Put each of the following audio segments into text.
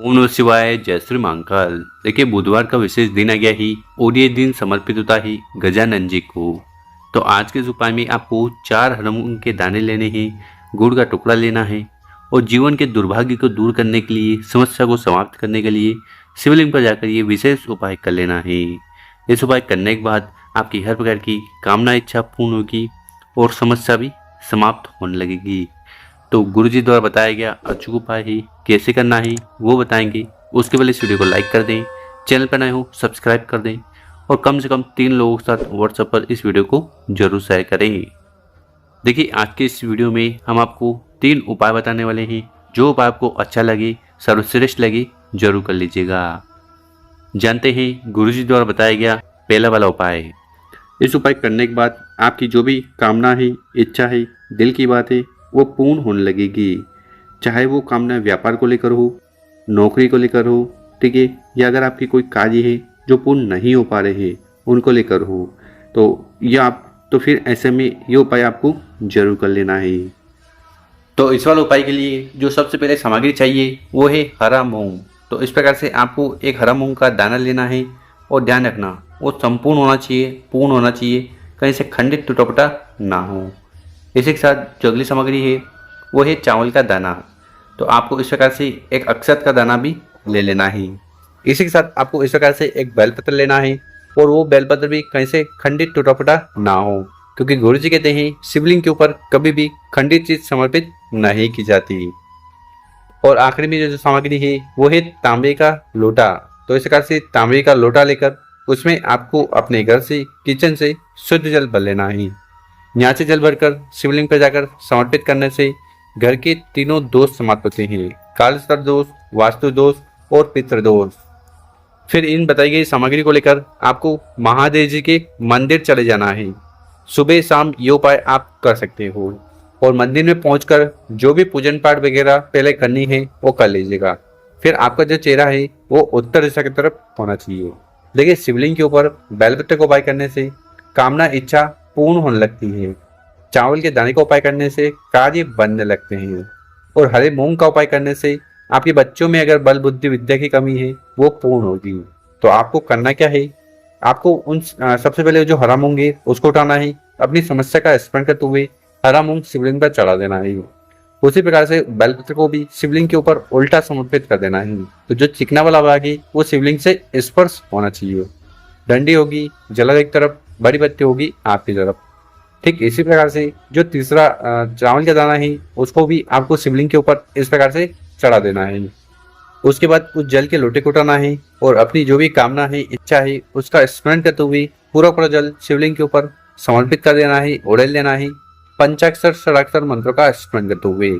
ओम नमः शिवाय, जय श्री महाकाल। देखिए बुधवार का विशेष दिन आ गया ही और ये दिन समर्पित होता है गजानन जी को। तो आज के इस उपाय में आपको 4 हरमूंग के दाने लेने हैं, गुड़ का टुकड़ा लेना है और जीवन के दुर्भाग्य को दूर करने के लिए, समस्या को समाप्त करने के लिए शिवलिंग पर जाकर ये विशेष उपाय कर लेना है। इस उपाय करने के बाद आपकी हर प्रकार की कामना इच्छा पूर्ण होगी और समस्या भी समाप्त होने लगेगी। तो गुरुजी द्वारा बताया गया अचूक उपाय ही कैसे करना है वो बताएंगे। उसके पहले इस वीडियो को लाइक कर दें, चैनल पर नए हो सब्सक्राइब कर दें और कम से कम 3 लोगों के साथ व्हाट्सएप पर इस वीडियो को जरूर शेयर करें। देखिए आज के इस वीडियो में हम आपको 3 उपाय बताने वाले हैं। जो उपाय आपको अच्छा लगे, सर्वश्रेष्ठ लगे, जरूर कर लीजिएगा। जानते हैं गुरुजी द्वारा बताया गया पहला वाला उपाय। इस उपाय करने के बाद आपकी जो भी कामना है, इच्छा है, दिल की बात है वो पूर्ण होने लगेगी। चाहे वो कामना व्यापार को लेकर हो, नौकरी को लेकर हो, ठीक है, या अगर आपकी कोई कार्य है जो पूर्ण नहीं हो पा रहे हैं उनको लेकर हो, तो फिर ऐसे में ये उपाय आपको जरूर कर लेना है। तो इस वाले उपाय के लिए जो सबसे पहले सामग्री चाहिए वो है हरा मूंग। तो इस प्रकार से आपको एक हरा मूंग का दाना लेना है और ध्यान रखना वो संपूर्ण होना चाहिए, पूर्ण होना चाहिए, कहीं से खंडित टुटा ना हो। इसी के साथ जो अगली सामग्री है वो है चावल का दाना। तो आपको इस प्रकार से एक अक्षत का दाना भी ले लेना है। इसी के साथ आपको इस प्रकार से एक बेलपत्र लेना है और वो बेलपत्र भी कहीं से खंडित टूटा फूटा ना हो, क्योंकि गुरु जी कहते हैं शिवलिंग के ऊपर कभी भी खंडित चीज समर्पित नहीं की जाती। और आखिरी में जो सामग्री है वो है तांबे का लोटा। तो इस प्रकार से तांबे का लोटा लेकर उसमें आपको अपने घर से, किचन से शुद्ध जल भर लेना है। यहाँ से जल भरकर शिवलिंग पर जाकर समर्पित करने से घर के तीनों दोष समाप्त होते हैं, कालसर्प दोष, वास्तु दोष और पितृदोष। फिर इन बताई गई सामग्री को लेकर आपको महादेव जी के मंदिर चले जाना है। सुबह शाम ये उपाय आप कर सकते हो और मंदिर में पहुंचकर जो भी पूजन पाठ वगैरह पहले करनी है वो कर लीजिएगा। फिर आपका जो चेहरा है वो उत्तर दिशा की तरफ होना चाहिए। देखिए शिवलिंग के ऊपर बेलपत्र का उपाय करने से कामना इच्छा पूर्ण होने लगती है। चावल के दाने का उपाय करने से कार्य बनने लगते हैं और हरे मूंग का उपाय करने से आपके बच्चों में अगर बल बुद्धि विद्या की कमी है वो पूर्ण होगी। तो आपको करना क्या है, आपको सबसे पहले जो हरा मूंग है उसको उठाना है, अपनी समस्या का स्मरण करते हुए हरा मूंग शिवलिंग पर चढ़ा देना है। उसी प्रकार से बेलपत्र को भी शिवलिंग के ऊपर उल्टा समर्पित कर देना है। तो जो चिकना वाला भाग है वो शिवलिंग से स्पर्श होना चाहिए। डंडी होगी जला एक तरफ, बड़ी बत्ती होगी आपकी तरफ। ठीक इसी प्रकार से जो तीसरा चावल का दाना है उसको भी आपको शिवलिंग के ऊपर इस प्रकार से चढ़ा देना है। उसके बाद कुछ जल के लोटे को उठाना है और अपनी जो भी कामना है, इच्छा है, उसका स्मरण करते हुए पूरा जल शिवलिंग के ऊपर समर्पित कर देना है, उड़ेल लेना है, पंचाक्षर षडाक्षर मंत्रों का स्मरण करते हुए।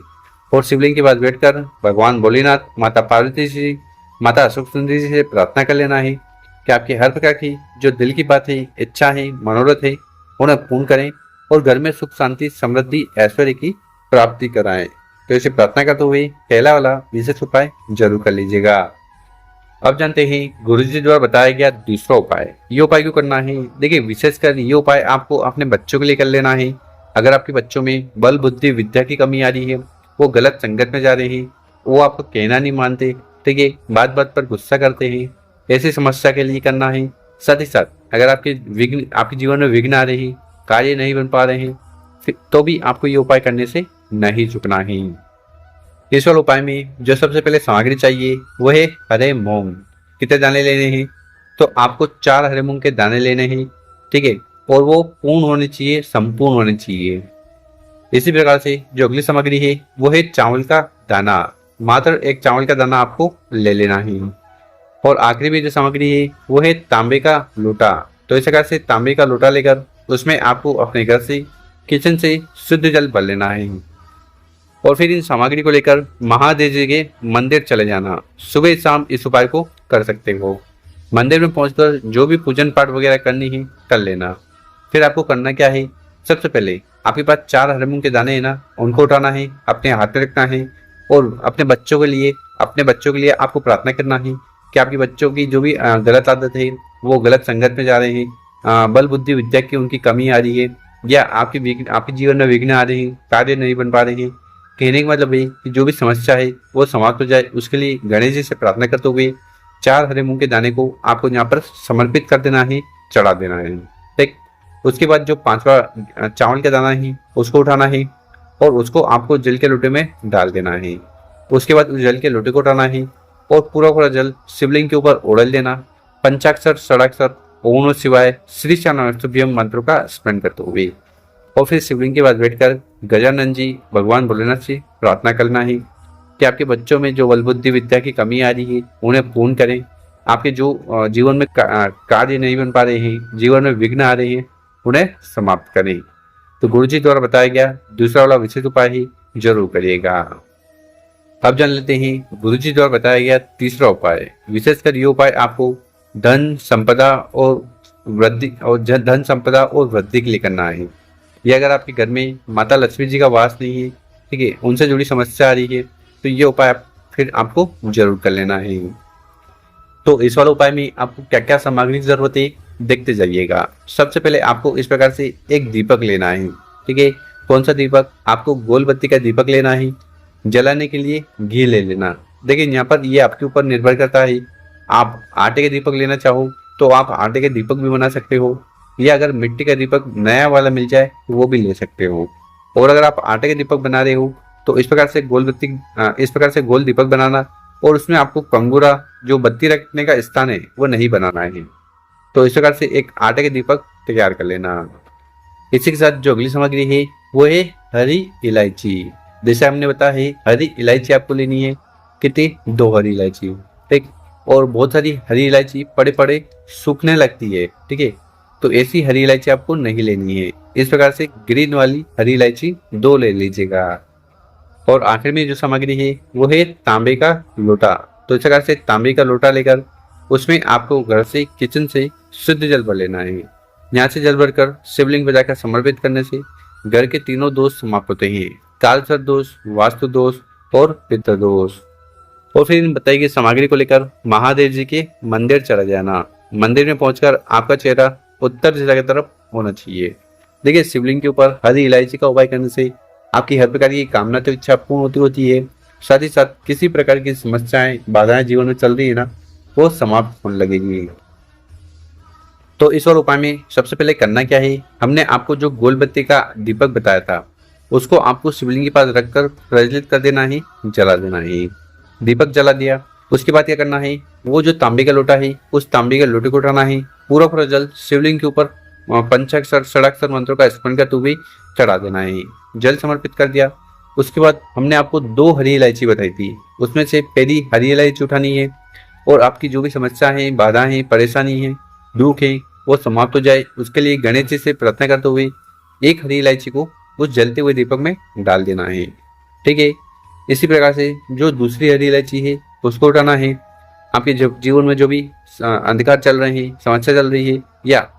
और शिवलिंग के बाद बैठकर भगवान भोलेनाथ, माता पार्वती जी, माता अशोक सुंदरी जी से प्रार्थना कर लेना है कि आपकी हर प्रकार की जो दिल की बात है, इच्छा है, मनोरथ है उन्हें पूर्ण करें और घर में सुख शांति समृद्धि ऐश्वर्य की प्राप्ति कराएं। तो इसे प्रार्थना करते हुए पहला वाला विशेष उपाय जरूर कर लीजिएगा। अब जानते हैं गुरुजी द्वारा बताया गया दूसरा उपाय। ये उपाय क्यों करना है? देखिए विशेषकर ये उपाय आपको अपने बच्चों के लिए कर लेना है। अगर आपके बच्चों में बल बुद्धि विद्या की कमी आ रही है, वो गलत संगत में जा रहे हैं, वो आपको कहना नहीं मानते, ठीक है, बात बात पर गुस्सा करते हैं, ऐसी समस्या के लिए करना है। साथ ही साथ अगर आपके जीवन में विघ्न आ रहे हैं, कार्य नहीं बन पा रहे हैं, तो भी आपको ये उपाय करने से नहीं झुकना है। इस वाले उपाय में जो सबसे पहले सामग्री चाहिए वो है हरे मूंग। कितने दाने लेने हैं? तो आपको 4 हरे मूंग के दाने लेने हैं, ठीक है, और वो पूर्ण होने चाहिए, संपूर्ण होने चाहिए। इसी प्रकार से जो अगली सामग्री है वो है चावल का दाना। मात्र एक चावल का दाना आपको ले लेना है। और आखिरी में जो सामग्री है वो है तांबे का लोटा। तो इस प्रकार से तांबे का लोटा लेकर उसमें आपको अपने घर से, किचन से शुद्ध जल भर लेना है और फिर इन सामग्री को लेकर महादेव जी के मंदिर चले जाना। सुबह शाम इस उपाय को कर सकते हो। मंदिर में पहुंचकर जो भी पूजन पाठ वगैरह करनी है कर लेना। फिर आपको करना क्या है, सबसे पहले आपके पास 4 हरे मूंग के दाने हैं ना, उनको उठाना है, अपने हाथ में रखना है और अपने बच्चों के लिए आपको प्रार्थना करना है कि आपके बच्चों की जो भी गलत आदत है, वो गलत संगत में जा रहे हैं, बल बुद्धि विद्या की उनकी कमी आ रही है, या आपके जीवन में विघ्न आ रहे हैं, कार्य नहीं बन पा रहे हैं, कहने का मतलब है कि जो भी समस्या है वो समाप्त हो जाए, उसके लिए गणेश जी से प्रार्थना करते हुए 4 हरे मूंग के दाने को आपको यहाँ पर समर्पित कर देना है, चढ़ा देना है। ठीक, उसके बाद जो 5वां चावल का दाना है उसको उठाना है और उसको आपको जल के लोटे में डाल देना है। उसके बाद उस जल के लोटे को उठाना है और पूरा पूरा जल शिवलिंग के ऊपर उड़ेल देना, पंचाक्षर षडाक्षर ओम नमः शिवाय श्री श्याम मंत्रों का स्मरण करते हुए। और फिर शिवलिंग के बाद बैठकर गजानन जी भगवान भोलेनाथ से प्रार्थना करना है कि आपके बच्चों में जो बल बुद्धि विद्या की कमी आ रही है उन्हें पूर्ण करें, आपके जो जीवन में कार्य नहीं बन पा रहे हैं, जीवन में विघ्न आ रहे हैं, उन्हें समाप्त करें। तो गुरु जी द्वारा बताया गया दूसरा वाला विशेष उपाय ही जरूर करिएगा। अब जान लेते हैं गुरु जी द्वारा बताया गया तीसरा उपाय। विशेषकर ये उपाय आपको धन संपदा और वृद्धि के लिए करना है। ये अगर आपके घर में माता लक्ष्मी जी का वास नहीं है, ठीक है, उनसे जुड़ी समस्या आ रही है, तो ये उपाय फिर आपको जरूर कर लेना है। तो इस वाले उपाय में आपको क्या क्या सामग्री की जरूरत है देखते जाइएगा। सबसे पहले आपको इस प्रकार से एक दीपक लेना है, ठीक है। कौन सा दीपक? आपको गोल बत्ती का दीपक लेना है। जलाने के लिए घी ले लेना। देखिए यहाँ पर ये आपके ऊपर निर्भर करता है, आप आटे के दीपक लेना चाहो तो आप आटे के दीपक भी बना सकते हो, या अगर मिट्टी का दीपक नया वाला मिल जाए तो वो भी ले सकते हो। और अगर आप आटे के दीपक बना रहे हो तो इस प्रकार से गोल दीपक बनाना, और उसमें आपको कंगूरा जो बत्ती रखने का स्थान है वो नहीं बनाना है। तो इस प्रकार से एक आटे के दीपक तैयार कर लेना। इसी के साथ जो अगली सामग्री है वो है हरी इलायची। जैसे हमने बताया है हरी इलायची आपको लेनी है, कितनी? 2 हरी इलायची, ठीक। और बहुत सारी हरी इलायची पड़े पड़े सूखने लगती है, ठीक है, तो ऐसी हरी इलायची आपको नहीं लेनी है। इस प्रकार से ग्रीन वाली हरी इलायची 2 ले लीजिएगा। और आखिर में जो सामग्री है वो है तांबे का लोटा। तो इस प्रकार से तांबे का लोटा लेकर उसमें आपको घर से किचन से शुद्ध जल भर लेना है। यहाँ से जल भरकर शिवलिंग पर जाकर समर्पित करने से घर के तीनों दोष समाप्त होते हैं, कालसर्प दोष, वास्तु दोष और पितृ दोष। और फिर इन बताई गई सामग्री को लेकर महादेव जी के मंदिर चला जाना। मंदिर में पहुंचकर आपका चेहरा उत्तर दिशा की तरफ होना चाहिए। देखिए शिवलिंग के ऊपर हरी इलायची का उपाय करने से आपकी हर प्रकार की कामना तो इच्छा पूर्ण होती है, साथ ही साथ किसी प्रकार की समस्याएं बाधाएं जीवन में चल रही है ना, वो समाप्त होने लगेगी। तो इस और उपाय में सबसे पहले करना क्या है, हमने आपको जो गोल बत्ती का दीपक बताया था उसको आपको शिवलिंग के पास रखकर प्रज्वलित कर देना है, जला देना है। दीपक जला दिया, उसके बाद क्या करना है, वो जो तांबे का लोटा है उस तांबे के लोटे को उठाना है, पूरा पूरा जल शिवलिंग के ऊपर पंचाक्षर षडाक्षर मंत्रों का स्मरण करते हुए चढ़ा देना है। जल समर्पित कर दिया। उसके बाद हमने आपको 2 हरी इलायची बताई थी, उसमें से पहली हरी इलायची उठानी है और आपकी जो भी समस्या है, बाधा है, परेशानी है, दुख है, वो समाप्त हो जाए, उसके लिए गणेश जी से प्रार्थना करते हुए एक हरी इलायची को उस जलते हुए दीपक में डाल देना है, ठीक है। इसी प्रकार से जो दूसरी हरी इलायची है उसको उठाना है। आपके जीवन में जो भी अंधकार चल रहे हैं, समस्या चल रही है, या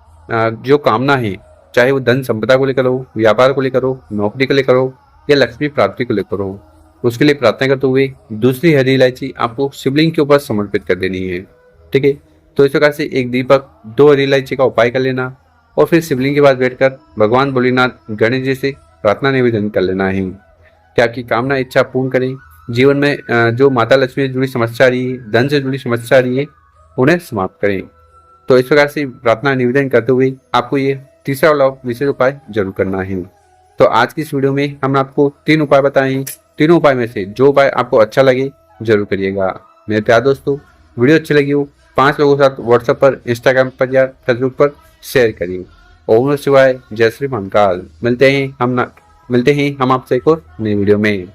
जो कामना है, चाहे वो धन संपदा को लेकर हो, व्यापार को लेकर हो, नौकरी को लेकर हो, या लक्ष्मी प्राप्ति को लेकर हो, उसके लिए प्रार्थना करते हुए दूसरी हरी इलायची आपको शिवलिंग के ऊपर समर्पित कर देनी है, ठीक है। तो इस प्रकार से एक दीपक, 2 हरी इलायची का उपाय कर लेना और फिर शिवलिंग के पास बैठकर भगवान भोलेनाथ गणेश जी से प्रार्थना निवेदन कर लेना है कि आपकी कामना इच्छा पूर्ण करें, जीवन में जो माता लक्ष्मी से जुड़ी समस्या आ रही है, धन से जुड़ी समस्या आ रही है, उन्हें समाप्त करें। तो इस प्रकार से प्रार्थना निवेदन करते हुए आपको ये तीसरा वाला विशेष उपाय जरूर करना है। तो आज की इस वीडियो में हमने आपको 3 उपाय बताए हैं। तीनों उपाय में से जो उपाय आपको अच्छा लगे जरूर करिएगा। मेरे प्यार दोस्तों, वीडियो अच्छी लगी हो 5 लोगों के साथ व्हाट्सएप पर, इंस्टाग्राम पर या फेसबुक पर शेयर करिए। ओम नमः शिवाय, जय श्री महाकाल। मिलते हैं हम आपसे एक और नई वीडियो में।